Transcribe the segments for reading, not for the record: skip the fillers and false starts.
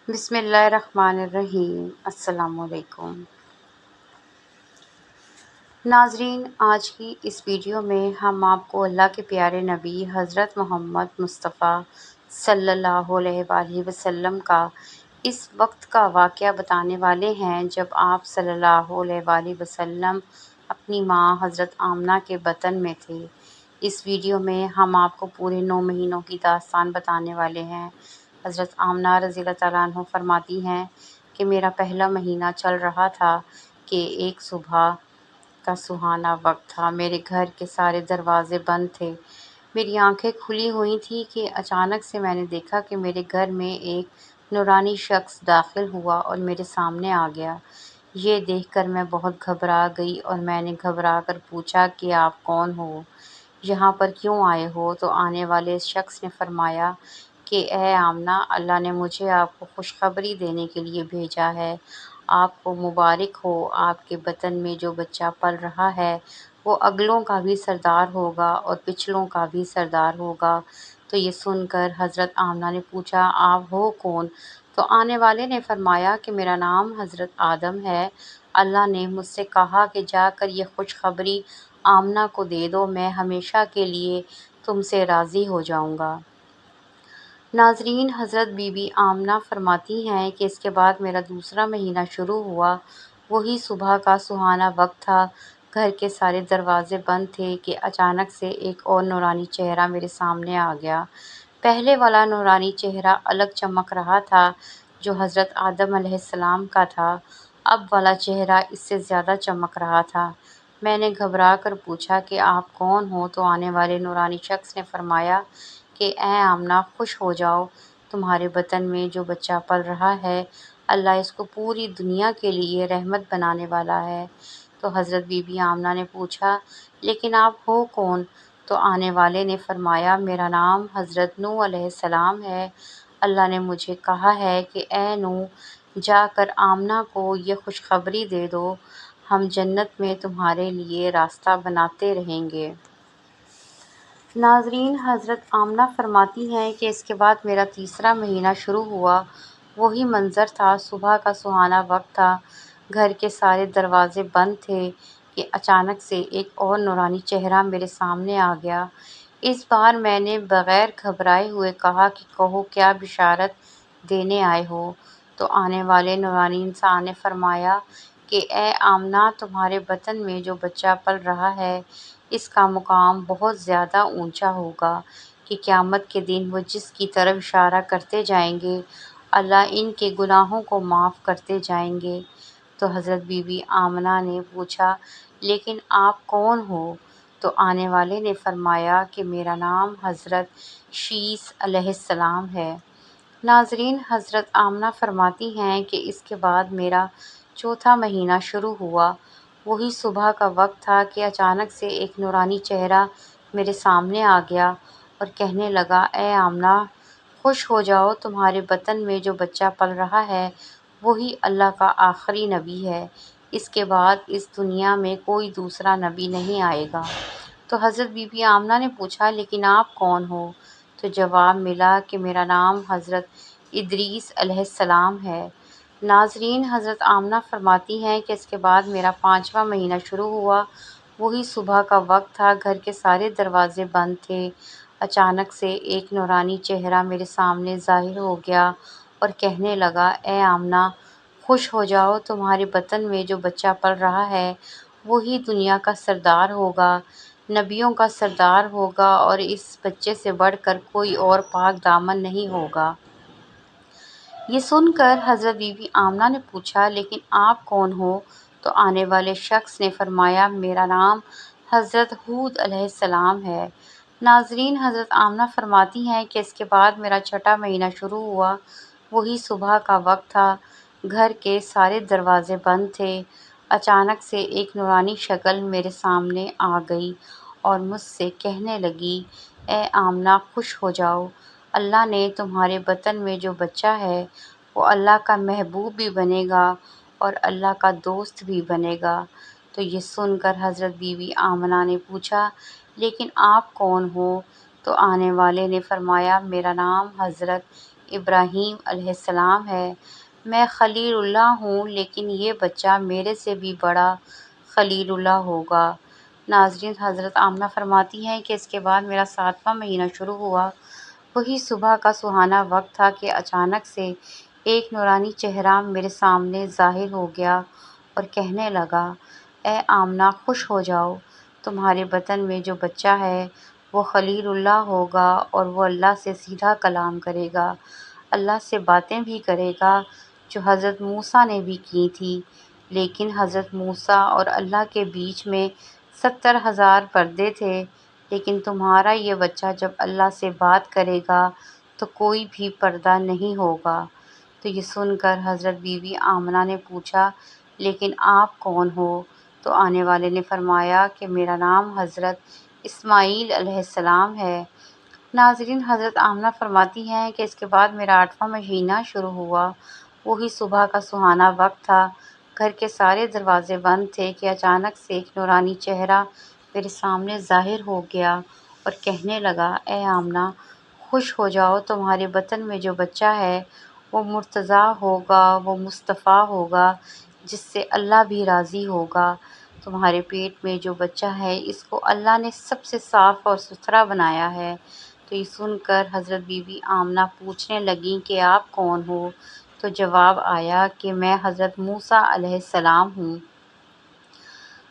بسم اللہ الرحمن الرحیم۔ السلام علیکم ناظرین، آج کی اس ویڈیو میں ہم آپ کو اللہ کے پیارے نبی حضرت محمد مصطفیٰ صلی اللہ علیہ وآلہ وسلم کا اس وقت کا واقعہ بتانے والے ہیں جب آپ صلی اللہ علیہ وآلہ وسلم اپنی ماں حضرت آمنہ کے بطن میں تھے۔ اس ویڈیو میں ہم آپ کو پورے 9 مہینوں کی داستان بتانے والے ہیں۔ حضرت آمنہ رضی اللہ تعالیٰ عنہ فرماتی ہیں کہ میرا پہلا مہینہ چل رہا تھا کہ ایک صبح کا سہانا وقت تھا۔ میرے گھر کے سارے دروازے بند تھے۔ میری آنکھیں کھلی ہوئی تھیں کہ اچانک سے میں نے دیکھا کہ میرے گھر میں ایک نورانی شخص داخل ہوا اور میرے سامنے آ گیا۔ یہ دیکھ کر میں بہت گھبرا گئی اور میں نے گھبرا کر پوچھا کہ آپ کون ہو؟ یہاں پر کیوں آئے ہو؟ تو آنے والے شخص نے فرمایا کہ اے آمنہ، اللہ نے مجھے آپ کو خوشخبری دینے کے لیے بھیجا ہے۔ آپ کو مبارک ہو، آپ کے بطن میں جو بچہ پل رہا ہے وہ اگلوں کا بھی سردار ہوگا اور پچھلوں کا بھی سردار ہوگا۔ تو یہ سن کر حضرت آمنہ نے پوچھا آپ ہو کون؟ تو آنے والے نے فرمایا کہ میرا نام حضرت آدم ہے۔ اللہ نے مجھ سے کہا کہ جا کر یہ خوشخبری آمنہ کو دے دو، میں ہمیشہ کے لیے تم سے راضی ہو جاؤں گا۔ ناظرین، حضرت بی بی آمنہ فرماتی ہیں کہ اس کے بعد میرا دوسرا مہینہ شروع ہوا۔ وہی صبح کا سہانا وقت تھا۔ گھر کے سارے دروازے بند تھے کہ اچانک سے ایک اور نورانی چہرہ میرے سامنے آ گیا۔ پہلے والا نورانی چہرہ الگ چمک رہا تھا جو حضرت آدم علیہ السلام کا تھا، اب والا چہرہ اس سے زیادہ چمک رہا تھا۔ میں نے گھبرا کر پوچھا کہ آپ کون ہو؟ تو آنے والے نورانی شخص نے فرمایا کہ اے آمنہ، خوش ہو جاؤ، تمہارے بطن میں جو بچہ پل رہا ہے اللہ اس کو پوری دنیا کے لیے رحمت بنانے والا ہے۔ تو حضرت بی بی آمنہ نے پوچھا لیکن آپ ہو کون؟ تو آنے والے نے فرمایا میرا نام حضرت نوح علیہ السلام ہے۔ اللہ نے مجھے کہا ہے کہ اے نوح، جا کر آمنہ کو یہ خوشخبری دے دو، ہم جنت میں تمہارے لیے راستہ بناتے رہیں گے۔ ناظرین، حضرت آمنہ فرماتی ہیں کہ اس کے بعد میرا تیسرا مہینہ شروع ہوا۔ وہی منظر تھا، صبح کا سہانا وقت تھا۔ گھر کے سارے دروازے بند تھے کہ اچانک سے ایک اور نورانی چہرہ میرے سامنے آ گیا۔ اس بار میں نے بغیر گھبرائے ہوئے کہا کہ کہو کیا بشارت دینے آئے ہو؟ تو آنے والے نورانی انسان نے فرمایا کہ اے آمنہ، تمہارے بطن میں جو بچہ پل رہا ہے اس کا مقام بہت زیادہ اونچا ہوگا کہ قیامت کے دن وہ جس کی طرف اشارہ کرتے جائیں گے اللہ ان کے گناہوں کو معاف کرتے جائیں گے۔ تو حضرت بی بی آمنہ نے پوچھا لیکن آپ کون ہو؟ تو آنے والے نے فرمایا کہ میرا نام حضرت شیس علیہ السلام ہے۔ ناظرین، حضرت آمنہ فرماتی ہیں کہ اس کے بعد میرا چوتھا مہینہ شروع ہوا۔ وہی صبح کا وقت تھا کہ اچانک سے ایک نورانی چہرہ میرے سامنے آ گیا اور کہنے لگا اے آمنہ، خوش ہو جاؤ، تمہارے بطن میں جو بچہ پل رہا ہے وہی اللہ کا آخری نبی ہے، اس کے بعد اس دنیا میں کوئی دوسرا نبی نہیں آئے گا۔ تو حضرت بی بی آمنہ نے پوچھا لیکن آپ کون ہو؟ تو جواب ملا کہ میرا نام حضرت ادریس علیہ السلام ہے۔ ناظرین، حضرت آمنہ فرماتی ہیں کہ اس کے بعد میرا پانچواں مہینہ شروع ہوا۔ وہی صبح کا وقت تھا، گھر کے سارے دروازے بند تھے۔ اچانک سے ایک نورانی چہرہ میرے سامنے ظاہر ہو گیا اور کہنے لگا اے آمنہ، خوش ہو جاؤ، تمہارے بطن میں جو بچہ پل رہا ہے وہی دنیا کا سردار ہوگا، نبیوں کا سردار ہوگا اور اس بچے سے بڑھ کر کوئی اور پاک دامن نہیں ہوگا۔ یہ سن کر حضرت بی بی آمنہ نے پوچھا لیکن آپ کون ہو؟ تو آنے والے شخص نے فرمایا میرا نام حضرت ہود علیہ السلام ہے۔ ناظرین، حضرت آمنہ فرماتی ہیں کہ اس کے بعد میرا چھٹا مہینہ شروع ہوا۔ وہی صبح کا وقت تھا، گھر کے سارے دروازے بند تھے۔ اچانک سے ایک نورانی شکل میرے سامنے آ گئی اور مجھ سے کہنے لگی اے آمنہ، خوش ہو جاؤ، اللہ نے تمہارے بطن میں جو بچہ ہے وہ اللہ کا محبوب بھی بنے گا اور اللہ کا دوست بھی بنے گا۔ تو یہ سن کر حضرت بی بی آمنہ نے پوچھا لیکن آپ کون ہو؟ تو آنے والے نے فرمایا میرا نام حضرت ابراہیم علیہ السلام ہے۔ میں خلیل اللہ ہوں، لیکن یہ بچہ میرے سے بھی بڑا خلیل اللہ ہوگا۔ ناظرین، حضرت آمنہ فرماتی ہیں کہ اس کے بعد میرا 7واں مہینہ شروع ہوا۔ وہی صبح کا سہانا وقت تھا کہ اچانک سے ایک نورانی چہرہ میرے سامنے ظاہر ہو گیا اور کہنے لگا، اے آمنہ، خوش ہو جاؤ، تمہارے بطن میں جو بچہ ہے وہ خلیل اللہ ہوگا، اور وہ اللہ سے سیدھا کلام کرے گا، اللہ سے باتیں بھی کرے گا جو حضرت موسیٰ نے بھی کی تھی۔ لیکن حضرت موسیٰ اور اللہ کے بیچ میں 70,000 پردے تھے، لیکن تمہارا یہ بچہ جب اللہ سے بات کرے گا تو کوئی بھی پردہ نہیں ہوگا۔ تو یہ سن کر حضرت بی بی آمنہ نے پوچھا، لیکن آپ کون ہو؟ تو آنے والے نے فرمایا کہ میرا نام حضرت اسماعیل علیہ السلام ہے۔ ناظرین، حضرت آمنہ فرماتی ہیں کہ اس کے بعد میرا 8واں مہینہ شروع ہوا۔ وہی صبح کا سہانا وقت تھا، گھر کے سارے دروازے بند تھے کہ اچانک سے ایک نورانی چہرہ میرے سامنے ظاہر ہو گیا اور کہنے لگا، اے آمنہ، خوش ہو جاؤ، تمہارے بطن میں جو بچہ ہے وہ مرتضیٰ ہوگا، وہ مصطفیٰ ہوگا، جس سے اللہ بھی راضی ہوگا۔ تمہارے پیٹ میں جو بچہ ہے اس کو اللہ نے سب سے صاف اور ستھرا بنایا ہے۔ تو یہ سن کر حضرت بی بی آمنہ پوچھنے لگیں کہ آپ کون ہو؟ تو جواب آیا کہ میں حضرت موسیٰ علیہ السلام ہوں۔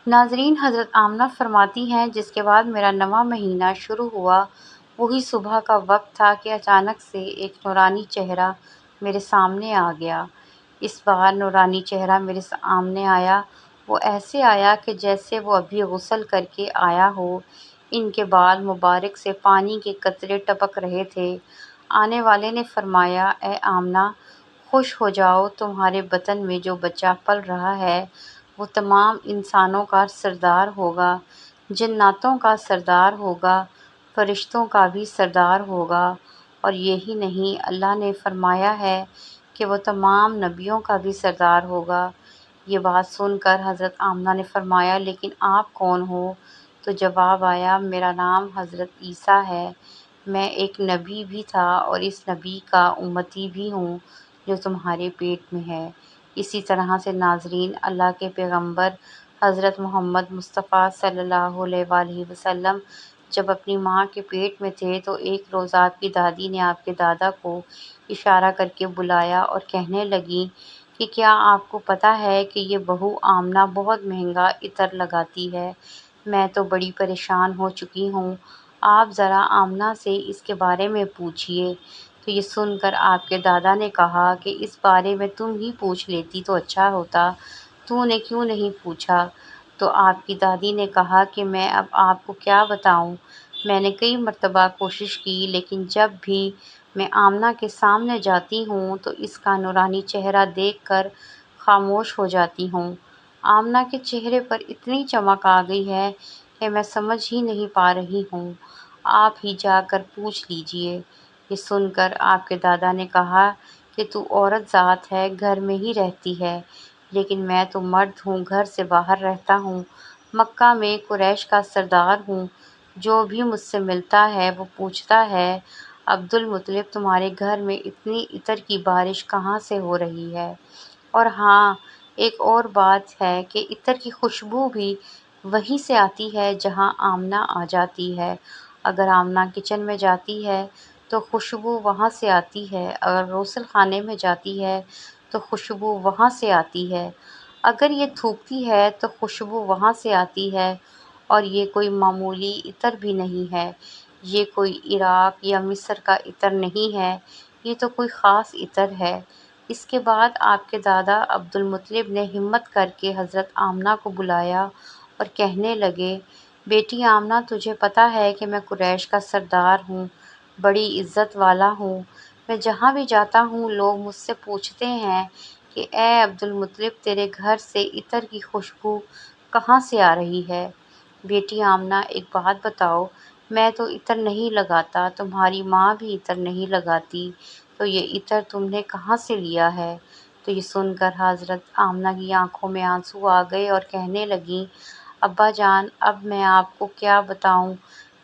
ناظرین، حضرت آمنہ فرماتی ہیں جس کے بعد میرا 9واں مہینہ شروع ہوا۔ وہی صبح کا وقت تھا کہ اچانک سے ایک نورانی چہرہ میرے سامنے آ گیا۔ اس بار نورانی چہرہ میرے سامنے آیا، وہ ایسے آیا کہ جیسے وہ ابھی غسل کر کے آیا ہو۔ ان کے بال مبارک سے پانی کے قطرے ٹپک رہے تھے۔ آنے والے نے فرمایا، اے آمنہ، خوش ہو جاؤ، تمہارے بطن میں جو بچہ پل رہا ہے وہ تمام انسانوں کا سردار ہوگا، جناتوں کا سردار ہوگا، فرشتوں کا بھی سردار ہوگا، اور یہی نہیں، اللہ نے فرمایا ہے کہ وہ تمام نبیوں کا بھی سردار ہوگا۔ یہ بات سن کر حضرت آمنہ نے فرمایا، لیکن آپ کون ہو؟ تو جواب آیا، میرا نام حضرت عیسیٰ ہے۔ میں ایک نبی بھی تھا اور اس نبی کا امتی بھی ہوں جو تمہارے پیٹ میں ہے۔ اسی طرح سے ناظرین، اللہ کے پیغمبر حضرت محمد مصطفیٰ صلی اللہ علیہ وآلہ وسلم جب اپنی ماں کے پیٹ میں تھے تو ایک روز آپ کی دادی نے آپ کے دادا کو اشارہ کر کے بلایا اور کہنے لگیں کہ کیا آپ کو پتہ ہے کہ یہ بہو آمنہ بہت مہنگا عطر لگاتی ہے؟ میں تو بڑی پریشان ہو چکی ہوں، آپ ذرا آمنہ سے اس کے بارے میں پوچھیے۔ تو یہ سن کر آپ کے دادا نے کہا کہ اس بارے میں تم ہی پوچھ لیتی تو اچھا ہوتا، تو نے کیوں نہیں پوچھا؟ تو آپ کی دادی نے کہا کہ میں اب آپ کو کیا بتاؤں، میں نے کئی مرتبہ کوشش کی، لیکن جب بھی میں آمنہ کے سامنے جاتی ہوں تو اس کا نورانی چہرہ دیکھ کر خاموش ہو جاتی ہوں۔ آمنہ کے چہرے پر اتنی چمک آ گئی ہے کہ میں سمجھ ہی نہیں پا رہی ہوں، آپ ہی جا کر پوچھ لیجیے۔ یہ سن کر آپ کے دادا نے کہا کہ تو عورت ذات ہے، گھر میں ہی رہتی ہے، لیکن میں تو مرد ہوں، گھر سے باہر رہتا ہوں، مکہ میں قریش کا سردار ہوں، جو بھی مجھ سے ملتا ہے وہ پوچھتا ہے، عبد المطلب، تمہارے گھر میں اتنی عطر کی بارش کہاں سے ہو رہی ہے؟ اور ہاں، ایک اور بات ہے کہ عطر کی خوشبو بھی وہیں سے آتی ہے جہاں آمنہ آ جاتی ہے۔ اگر آمنہ کچن میں جاتی ہے تو خوشبو وہاں سے آتی ہے، اگر غسل خانے میں جاتی ہے تو خوشبو وہاں سے آتی ہے، اگر یہ تھوکتی ہے تو خوشبو وہاں سے آتی ہے، اور یہ کوئی معمولی عطر بھی نہیں ہے، یہ کوئی عراق یا مصر کا عطر نہیں ہے، یہ تو کوئی خاص عطر ہے۔ اس کے بعد آپ کے دادا عبد المطلب نے ہمت کر کے حضرت آمنہ کو بلایا اور کہنے لگے، بیٹی آمنہ، تجھے پتہ ہے کہ میں قریش کا سردار ہوں، بڑی عزت والا ہوں، میں جہاں بھی جاتا ہوں لوگ مجھ سے پوچھتے ہیں کہ اے عبد المطلب، تیرے گھر سے عطر کی خوشبو کہاں سے آ رہی ہے؟ بیٹی آمنہ، ایک بات بتاؤ، میں تو عطر نہیں لگاتا، تمہاری ماں بھی عطر نہیں لگاتی، تو یہ عطر تم نے کہاں سے لیا ہے؟ تو یہ سن کر حضرت آمنہ کی آنکھوں میں آنسو آ گئے اور کہنے لگیں، ابا جان، اب میں آپ کو کیا بتاؤں،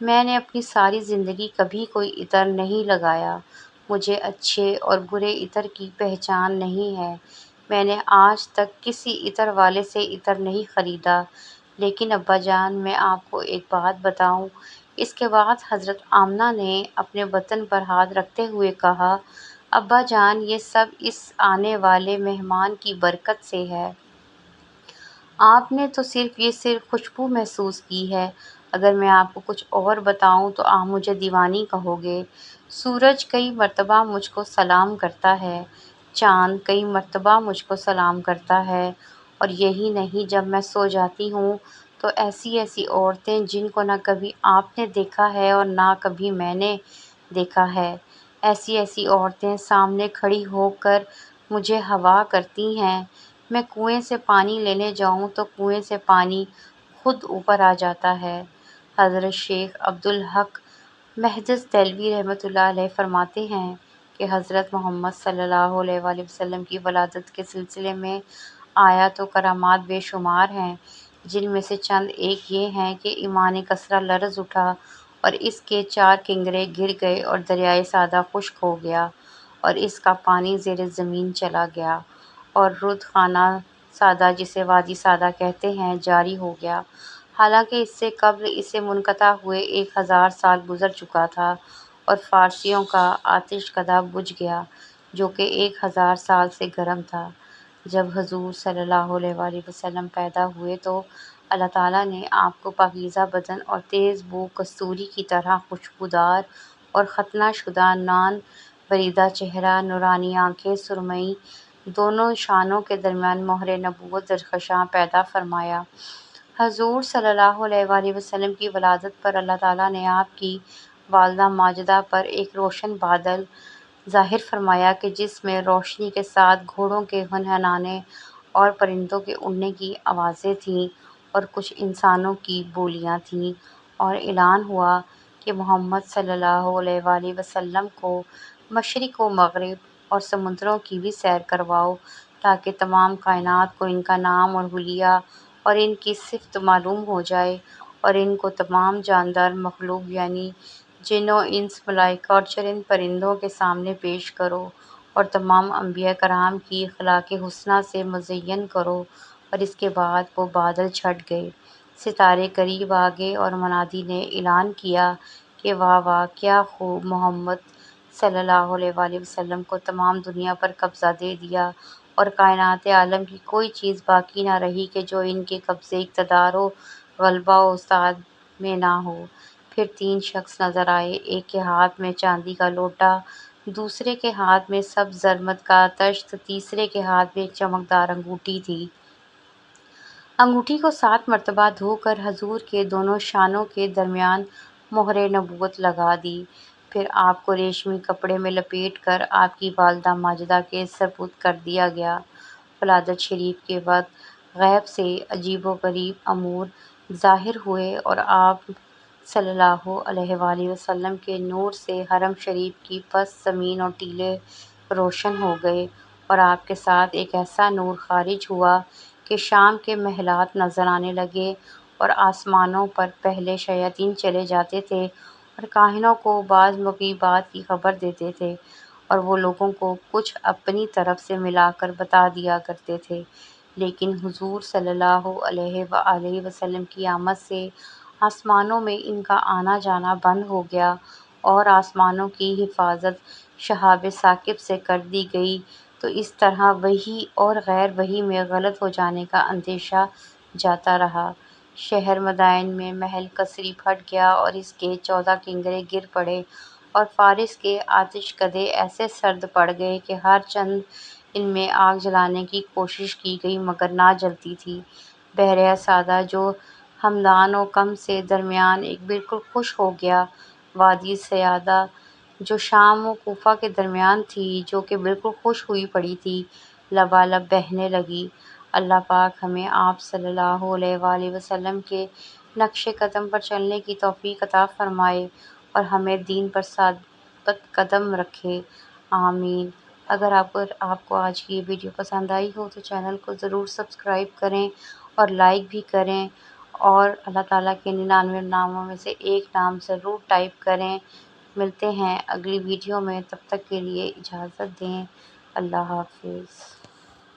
میں نے اپنی ساری زندگی کبھی کوئی عطر نہیں لگایا، مجھے اچھے اور برے عطر کی پہچان نہیں ہے۔ میں نے آج تک کسی عطر والے سے عطر نہیں خریدا۔ لیکن ابا جان، میں آپ کو ایک بات بتاؤں۔ اس کے بعد حضرت آمنہ نے اپنے بطن پر ہاتھ رکھتے ہوئے کہا، ابا جان، یہ سب اس آنے والے مہمان کی برکت سے ہے۔ آپ نے تو صرف خوشبو محسوس کی ہے۔ اگر میں آپ کو کچھ اور بتاؤں تو آپ مجھے دیوانی کہو گے۔ سورج کئی مرتبہ مجھ کو سلام کرتا ہے، چاند کئی مرتبہ مجھ کو سلام کرتا ہے، اور یہی نہیں، جب میں سو جاتی ہوں تو ایسی ایسی عورتیں جن کو نہ کبھی آپ نے دیکھا ہے اور نہ کبھی میں نے دیکھا ہے، ایسی ایسی عورتیں سامنے کھڑی ہو کر مجھے ہوا کرتی ہیں۔ میں کنویں سے پانی لینے جاؤں تو کنویں سے پانی خود اوپر آ جاتا ہے۔ حضرت شیخ عبدالحق محدث دہلوی رحمۃ اللہ علیہ فرماتے ہیں کہ حضرت محمد صلی اللہ علیہ وآلہ وسلم کی ولادت کے سلسلے میں آیات و کرامات بے شمار ہیں، جن میں سے چند ایک یہ ہیں کہ ایمان کسریٰ لرز اٹھا اور اس کے 4 کنگرے گر گئے اور دریائے سادہ خشک ہو گیا اور اس کا پانی زیر زمین چلا گیا، اور رود خانہ سادہ، جسے وادی سادہ کہتے ہیں، جاری ہو گیا، حالانکہ اس سے قبل اسے منقطع ہوئے 1000 سال گزر چکا تھا، اور فارسیوں کا آتش کدہ بجھ گیا جو کہ 1000 سال سے گرم تھا۔ جب حضور صلی اللہ علیہ وآلہ وسلم پیدا ہوئے تو اللہ تعالیٰ نے آپ کو پاکیزہ بدن اور تیز بو کستوری کی طرح خوشبودار اور ختنہ شدہ نان بریدہ چہرہ، نورانی آنکھیں، سرمئی دونوں شانوں کے درمیان مہر نبوت درخشاں پیدا فرمایا۔ حضور صلی اللہ علیہ وآلہ وسلم کی ولادت پر اللہ تعالیٰ نے آپ کی والدہ ماجدہ پر ایک روشن بادل ظاہر فرمایا کہ جس میں روشنی کے ساتھ گھوڑوں کے ہنہنانے اور پرندوں کے اڑنے کی آوازیں تھیں اور کچھ انسانوں کی بولیاں تھیں، اور اعلان ہوا کہ محمد صلی اللہ علیہ وآلہ وسلم کو مشرق و مغرب اور سمندروں کی بھی سیر کرواؤ، تاکہ تمام کائنات کو ان کا نام اور حلیہ اور ان کی صفت معلوم ہو جائے، اور ان کو تمام جاندار مخلوق یعنی جن و انس، ملائکہ اور چرند پرندوں کے سامنے پیش کرو، اور تمام انبیاء کرام کی اخلاق حسنہ سے مزین کرو۔ اور اس کے بعد وہ بادل چھٹ گئے، ستارے قریب آ گئے، اور منادی نے اعلان کیا کہ واہ واہ، کیا خوب، محمد صلی اللہ علیہ وآلہ وسلم کو تمام دنیا پر قبضہ دے دیا، اور کائنات عالم کی کوئی چیز باقی نہ رہی کہ جو ان کے قبضے، اقتدار و غلبہ و استعداد میں نہ ہو۔ پھر 3 شخص نظر آئے، ایک کے ہاتھ میں چاندی کا لوٹا، دوسرے کے ہاتھ میں سبز زرمد کا طشت، تیسرے کے ہاتھ میں ایک چمکدار انگوٹھی تھی۔ انگوٹھی کو 7 مرتبہ دھو کر حضور کے دونوں شانوں کے درمیان مہر نبوت لگا دی۔ پھر آپ کو ریشمی کپڑے میں لپیٹ کر آپ کی والدہ ماجدہ کے سپرد کر دیا گیا۔ ولادت شریف کے وقت غیب سے عجیب و غریب امور ظاہر ہوئے، اور آپ صلی اللہ علیہ وآلہ وسلم کے نور سے حرم شریف کی پست زمین اور ٹیلے روشن ہو گئے، اور آپ کے ساتھ ایک ایسا نور خارج ہوا کہ شام کے محلات نظر آنے لگے، اور آسمانوں پر پہلے شیاطین چلے جاتے تھے اور کاہنوں کو بعض مغیبات کی خبر دیتے تھے، اور وہ لوگوں کو کچھ اپنی طرف سے ملا کر بتا دیا کرتے تھے۔ لیکن حضور صلی اللہ علیہ وآلہ وسلم کی آمد سے آسمانوں میں ان کا آنا جانا بند ہو گیا، اور آسمانوں کی حفاظت شہاب ثاقب سے کر دی گئی، تو اس طرح وحی اور غیر وحی میں غلط ہو جانے کا اندیشہ جاتا رہا۔ شہر مدائن میں محل کثری پھٹ گیا اور اس کے 14 کنگرے گر پڑے، اور فارس کے آتش کدے ایسے سرد پڑ گئے کہ ہر چند ان میں آگ جلانے کی کوشش کی گئی مگر نہ جلتی تھی۔ بحر سادہ جو ہمدان و کم سے درمیان ایک بالکل خشک ہو گیا، وادی سیادہ جو شام و کوفہ کے درمیان تھی جو کہ بالکل خشک ہوئی پڑی تھی، لبالب بہنے لگی۔ اللہ پاک ہمیں آپ صلی اللہ علیہ وآلہ وسلم کے نقش قدم پر چلنے کی توفیق عطا فرمائے، اور ہمیں دین پر ثابت قدم رکھے، آمین۔ اگر آپ کو آج کی یہ ویڈیو پسند آئی ہو تو چینل کو ضرور سبسکرائب کریں اور لائک بھی کریں، اور اللہ تعالیٰ کے 99 ناموں میں سے ایک نام ضرور ٹائپ کریں۔ ملتے ہیں اگلی ویڈیو میں، تب تک کے لیے اجازت دیں۔ اللہ حافظ۔